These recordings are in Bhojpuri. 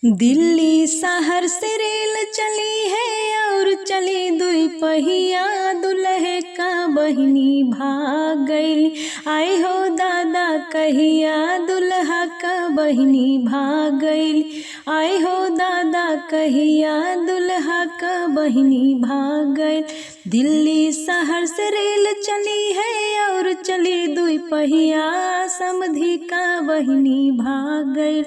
दिल्ली शहर से रेल चली है और चली दुई पहिया, दुल्हे का बहिनी भाग गई। आई हो दादा कहिया, दुल्हा का बहिनी भाग गई। आई हो दादा कहिया, दुल्हा का बहिनी भाग गई। दिल्ली शहर से रेल चली है और चली दुई पहिया, समधी का बहिनी भाग गई।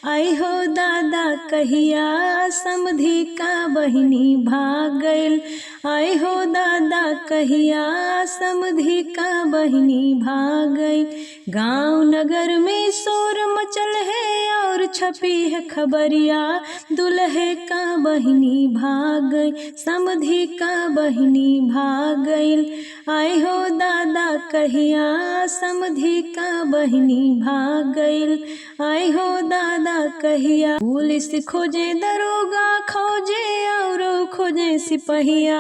आई हो दादा कहिया, समधी का बहिनी भाग गइल। आई हो दादा कहिया, समधी का बहिनी भाग गइल। गांव नगर में शोर मचल है और छपी है खबरिया, दुल्हे का बहिनी भाग गई, समधी का बहिनी भाग गइल। आई हो दादा कहिया, समधी का बहिनी भाग गइल। आई हो दादा कहिया, पुलिस खोजे दरोगा खोजे और खोजे सिपहिया,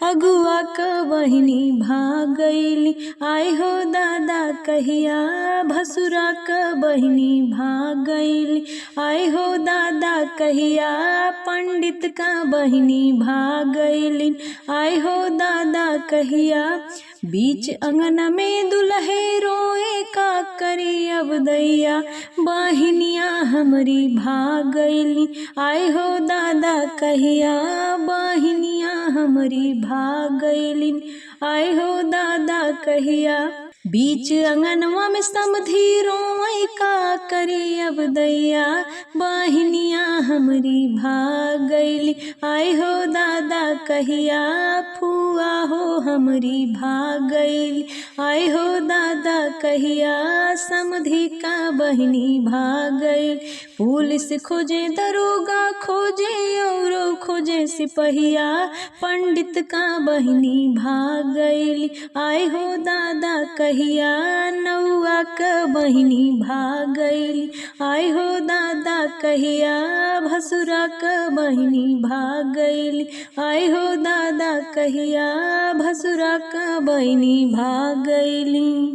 अगुआ का बहिनी भाग गइली। आई हो दादा कहिया, भसुरा का बहिनी भाग गइली। आई हो दादा कहिया, पंडित का बहिनी भाग गइली। आई हो दादा कहिया, बीच अंगना में दुल्हे रोए का करी अब दैया, बहिनिया हमरी भाग गइली। आई हो दादा कहिया, बहिनिया हमरी भाग गइली। आई हो दादा कहिया, बीच अंगनवा में समधी रोए का करी अब दैया, बहिनिया हमरी भाग गइली। आई हो दादा कहिया, फुआ हो हमरी भाग गइली। आई हो दादा कहिया, समधी का बहिनी भाग गइल। पुलिस खोजे दरोगा खोजे और खोजे सिपहिया, पंडित का बहिनी भाग गइली। आई हो दादा कहिया, नौआ का बहिनी भाग गइली। आई हो दादा कहिया, भसुरा का बहिनी भाग गइली। आई हो दादा कहिया, भसुरा का बहिनी भाग गइली।